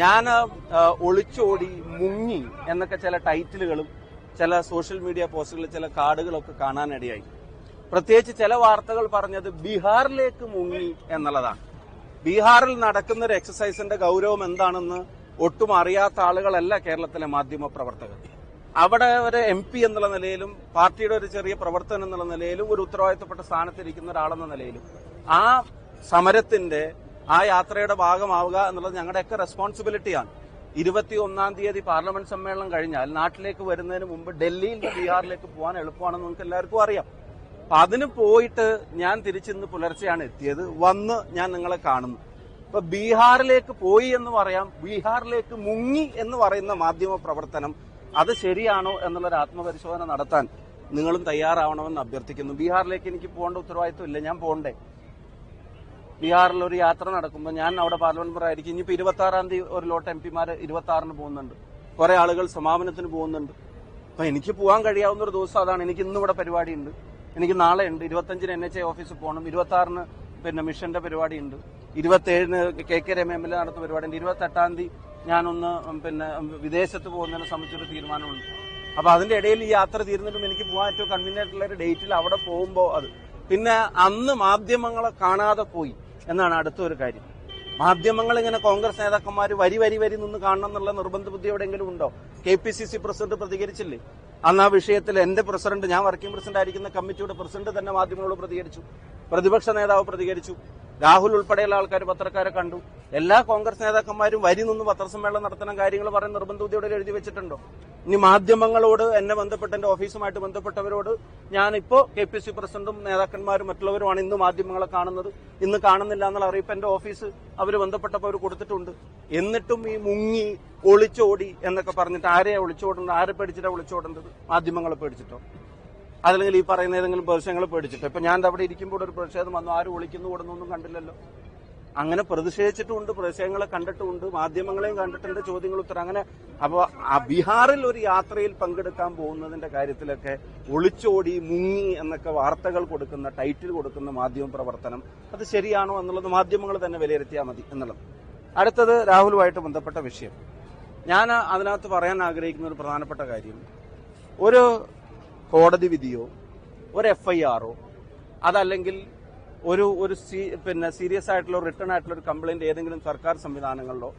ഞാൻ ഒളിച്ചോടി മുങ്ങി എന്നൊക്കെ ചില ടൈറ്റിലുകളും ചില സോഷ്യൽ മീഡിയ പോസ്റ്റുകളിൽ ചില കാർഡുകളൊക്കെ കാണാനിടയായി. പ്രത്യേകിച്ച് ചില വാർത്തകൾ പറഞ്ഞത് ബീഹാറിലേക്ക് മുങ്ങി എന്നുള്ളതാണ്. ബീഹാറിൽ നടക്കുന്ന ഒരു എക്സസൈസിന്റെ ഗൗരവം എന്താണെന്ന് ഒട്ടും അറിയാത്ത ആളുകളല്ല കേരളത്തിലെ മാധ്യമ പ്രവർത്തകർ. അവിടെ ഒരു MP എന്നുള്ള നിലയിലും പാർട്ടിയുടെ ഒരു ചെറിയ പ്രവർത്തനം എന്നുള്ള നിലയിലും ഒരു ഉത്തരവാദിത്തപ്പെട്ട സ്ഥാനത്തിരിക്കുന്ന ഒരാളെന്ന നിലയിലും ആ സമരത്തിന്റെ ആ യാത്രയുടെ ഭാഗമാവുക എന്നുള്ളത് ഞങ്ങളുടെയൊക്കെ റെസ്പോൺസിബിലിറ്റിയാണ്. 21-ാം തീയതി പാർലമെന്റ് സമ്മേളനം കഴിഞ്ഞാൽ നാട്ടിലേക്ക് വരുന്നതിന് മുമ്പ് ഡൽഹിയിൽ നിന്ന് ബീഹാറിലേക്ക് പോകാൻ എളുപ്പമാണെന്ന് നമുക്ക് എല്ലാവർക്കും അറിയാം. അപ്പൊ അതിന് പോയിട്ട് ഞാൻ തിരിച്ചിന്ന് പുലർച്ചെയാണ് എത്തിയത്. വന്ന് ഞാൻ നിങ്ങളെ കാണുന്നു. ഇപ്പൊ ബീഹാറിലേക്ക് പോയി എന്ന് പറയാം, ബീഹാറിലേക്ക് മുങ്ങി എന്ന് പറയുന്ന മാധ്യമ പ്രവർത്തനം അത് ശരിയാണോ എന്നുള്ളൊരു ആത്മപരിശോധന നടത്താൻ നിങ്ങളും തയ്യാറാവണമെന്ന് അഭ്യർത്ഥിക്കുന്നു. ബീഹാറിലേക്ക് എനിക്ക് പോകേണ്ട ഉത്തരവാദിത്വം ഇല്ല, ഞാൻ പോകണ്ടേ? ബീഹാറിൽ ഒരു യാത്ര നടക്കുമ്പോൾ ഞാൻ അവിടെ പാർലമെന്റ് മെമ്പർ ആയിരിക്കും. ഇനിയിപ്പോ 26-ാം തീയതി ഒരു ലോട്ട് MP-മാര് 26-ന് പോകുന്നുണ്ട്, കുറെ ആളുകൾ സമാപനത്തിന് പോകുന്നുണ്ട്. അപ്പൊ എനിക്ക് പോകാൻ കഴിയാവുന്ന ഒരു ദിവസം അതാണ്. എനിക്ക് ഇന്ന് ഇവിടെ പരിപാടിയുണ്ട്, എനിക്ക് നാളെ ഉണ്ട്. 25-ന് NHA ഓഫീസിൽ പോകണം, 26-ന് മിഷന്റെ പരിപാടിയുണ്ട്, 27-ന് KK രമ MLA നടത്തുന്ന പരിപാടിയുണ്ട്, 28-ാം തീയതി ഞാനൊന്ന് വിദേശത്ത് പോകുന്നതിനെ സംബന്ധിച്ചൊരു തീരുമാനമുണ്ട്. അപ്പൊ അതിന്റെ ഇടയിൽ ഈ യാത്ര തീരുന്നിട്ടും എനിക്ക് പോകാൻ ഏറ്റവും കൺവീനിയന്റ് ആയിട്ടുള്ള ഒരു ഡേറ്റിൽ അവിടെ പോകുമ്പോൾ അത് പിന്നെ അന്ന് മാധ്യമങ്ങളെ കാണാതെ പോയി എന്നാണ് അടുത്തൊരു കാര്യം. മാധ്യമങ്ങൾ ഇങ്ങനെ കോൺഗ്രസ് നേതാക്കന്മാർ വരി നിന്ന് കാണണം എന്നുള്ള നിർബന്ധ ബുദ്ധി എവിടെയെങ്കിലും ഉണ്ടോ? KPCC പ്രസിഡന്റ് പ്രതികരിച്ചില്ലേ അന്ന് ആ വിഷയത്തിൽ? എന്റെ പ്രസിഡന്റ്, ഞാൻ വർക്കിംഗ് പ്രസിഡന്റ് ആയിരിക്കുന്ന കമ്മിറ്റിയുടെ പ്രസിഡന്റ് തന്നെ മാധ്യമങ്ങളോട് പ്രതികരിച്ചു, പ്രതിപക്ഷ നേതാവ് പ്രതികരിച്ചു, രാഹുൽ ഉൾപ്പെടെയുള്ള ആൾക്കാർ പത്രക്കാരെ കണ്ടു. എല്ലാ കോൺഗ്രസ് നേതാക്കന്മാരും വരി നിന്ന് പത്രസമ്മേളനം നടത്തുന്ന കാര്യങ്ങൾ പറയുന്ന നിർബന്ധ ബുദ്ധിയോടെ എഴുതി വെച്ചിട്ടുണ്ടോ? ഇനി മാധ്യമങ്ങളോട്, എന്നെ ബന്ധപ്പെട്ട എന്റെ ഓഫീസുമായിട്ട് ബന്ധപ്പെട്ടവരോട് ഞാനിപ്പോ KPCC പ്രസിഡന്റും നേതാക്കന്മാരും മറ്റുള്ളവരുമാണ് ഇന്ന് മാധ്യമങ്ങളെ കാണുന്നത്, ഇന്ന് കാണുന്നില്ല എന്നുള്ള അറിയിപ്പ് എന്റെ ഓഫീസ് അവര് ബന്ധപ്പെട്ടപ്പോൾ അവർ കൊടുത്തിട്ടുണ്ട്. എന്നിട്ടും ഈ മുങ്ങി ഒളിച്ചോടി എന്നൊക്കെ പറഞ്ഞിട്ട് ആരെയാ ഒളിച്ചോടേണ്ടത്? ആരെ പേടിച്ചിട്ടാ ഒളിച്ചോടേണ്ടത്? മാധ്യമങ്ങളെ പേടിച്ചിട്ടോ? അതല്ലെങ്കിൽ ഈ പറയുന്ന ഏതെങ്കിലും പ്രതിഷേധങ്ങളെ പേടിച്ചിട്ടോ? ഇപ്പൊ ഞാൻ അവിടെ ഇരിക്കുമ്പോൾ ഒരു പ്രതിഷേധം വന്നു, ആരും ഒളിക്കുന്നു ഓടുന്നൊന്നും കണ്ടില്ലല്ലോ. അങ്ങനെ പ്രതിഷേധിച്ചിട്ടുമുണ്ട്, പ്രതിഷേധങ്ങളെ കണ്ടിട്ടുമുണ്ട്, മാധ്യമങ്ങളെയും കണ്ടിട്ടുണ്ട്, ചോദ്യങ്ങൾ ഉത്തരം അങ്ങനെ. അപ്പൊ ബീഹാറിൽ ഒരു യാത്രയിൽ പങ്കെടുക്കാൻ പോകുന്നതിന്റെ കാര്യത്തിലൊക്കെ ഒളിച്ചോടി മുങ്ങി എന്നൊക്കെ വാർത്തകൾ കൊടുക്കുന്ന, ടൈറ്റിൽ കൊടുക്കുന്ന മാധ്യമ പ്രവർത്തനം അത് ശരിയാണോ എന്നുള്ളത് മാധ്യമങ്ങൾ തന്നെ വിലയിരുത്തിയാൽ മതി എന്നുള്ളത്. അടുത്തത് രാഹുലുമായിട്ട് ബന്ധപ്പെട്ട വിഷയം. ഞാൻ അതിനകത്ത് പറയാൻ ആഗ്രഹിക്കുന്ന ഒരു പ്രധാനപ്പെട്ട കാര്യം, ഒരു കോടതി വിധിയോ ഒരു FIR-ഓ അതല്ലെങ്കിൽ ഒരു സീരിയസ് ആയിട്ടുള്ള റിട്ടേൺ ആയിട്ടുള്ള ഒരു കംപ്ലൈന്റ് ഏതെങ്കിലും സർക്കാർ സംവിധാനങ്ങളിലോ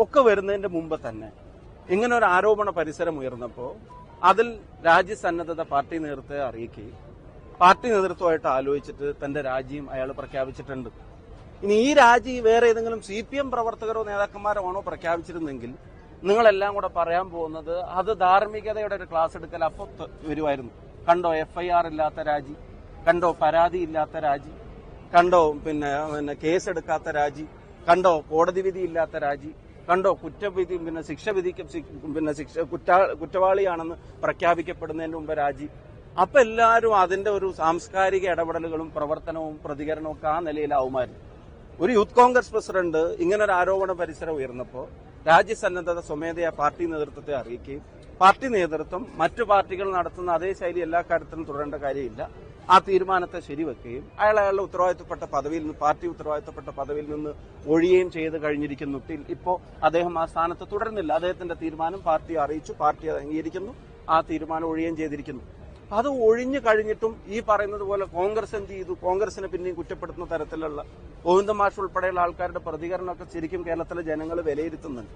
ഒക്കെ വരുന്നതിന്റെ മുമ്പ് തന്നെ ഇങ്ങനെ ഒരു ആരോപണ പരിസരം ഉയർന്നപ്പോൾ അതിൽ രാജ്യസന്നദ്ധത പാർട്ടി നേതൃത്വത്തെ അറിയിക്കുകയും പാർട്ടി നേതൃത്വമായിട്ട് ആലോചിച്ചിട്ട് തന്റെ രാജിയും അയാൾ പ്രഖ്യാപിച്ചിട്ടുണ്ട്. ഇനി ഈ രാജി വേറെ ഏതെങ്കിലും CPM പ്രവർത്തകരോ നേതാക്കന്മാരോ ആണോ പ്രഖ്യാപിച്ചിരുന്നെങ്കിൽ നിങ്ങളെല്ലാം കൂടെ പറയാൻ പോകുന്നത് അത് ധാർമ്മികതയുടെ ഒരു ക്ലാസ് എടുക്കൽ അപ്പോൾ വരുമായിരുന്നു. കണ്ടോ FIR ഇല്ലാത്ത രാജി, കണ്ടോ പരാതി ഇല്ലാത്ത രാജി, കണ്ടോ കേസ് എടുക്കാത്ത രാജി, കണ്ടോ കോടതി വിധി ഇല്ലാത്ത രാജി, കണ്ടോ കുറ്റവിധി ശിക്ഷ വിധിക്കും കുറ്റവാളിയാണെന്ന് പ്രഖ്യാപിക്കപ്പെടുന്നതിന് മുമ്പ് രാജി. അപ്പൊ എല്ലാവരും അതിന്റെ ഒരു സാംസ്കാരിക ഇടപെടലുകളും പ്രവർത്തനവും പ്രതികരണവും ഒക്കെ ആ നിലയിലാവുമായിരുന്നു. ഒരു യൂത്ത് കോൺഗ്രസ് പ്രസിഡന്റ് ഇങ്ങനൊരു ആരോപണ പരിസരം ഉയർന്നപ്പോ രാജ്യസന്നദ്ധത സ്വമേധയാ പാർട്ടി നേതൃത്വത്തെ അറിയിക്കുകയും പാർട്ടി നേതൃത്വം മറ്റു പാർട്ടികൾ നടത്തുന്ന അതേ ശൈലി എല്ലാ കാര്യത്തിലും തുടരേണ്ട കാര്യമില്ല, ആ തീരുമാനത്തെ ശരിവെക്കുകയും അയാളുടെ ഉത്തരവാദിത്തപ്പെട്ട പദവിയിൽ നിന്ന്, പാർട്ടി ഉത്തരവാദിത്തപ്പെട്ട പദവിയിൽ നിന്ന് ഒഴിയുകയും ചെയ്ത് കഴിഞ്ഞിരിക്കുന്നു. ഇപ്പോ അദ്ദേഹം ആ സ്ഥാനത്ത് തുടരുന്നില്ല. അദ്ദേഹത്തിന്റെ തീരുമാനം പാർട്ടി അറിയിച്ചു, പാർട്ടി അത് അംഗീകരിക്കുന്നു, ആ തീരുമാനം ഒഴിയുകയും ചെയ്തിരിക്കുന്നു. അത് ഒഴിഞ്ഞു കഴിഞ്ഞിട്ടും ഈ പറയുന്നത് പോലെ കോൺഗ്രസ് എന്ത് ചെയ്തു? കോൺഗ്രസിനെ പിന്നെയും കുറ്റപ്പെടുത്തുന്ന തരത്തിലുള്ള ഗോവിന്ദ മാഷ് ഉൾപ്പെടെയുള്ള ആൾക്കാരുടെ പ്രതികരണമൊക്കെ ശരിക്കും കേരളത്തിലെ ജനങ്ങൾ വിലയിരുത്തുന്നുണ്ട്.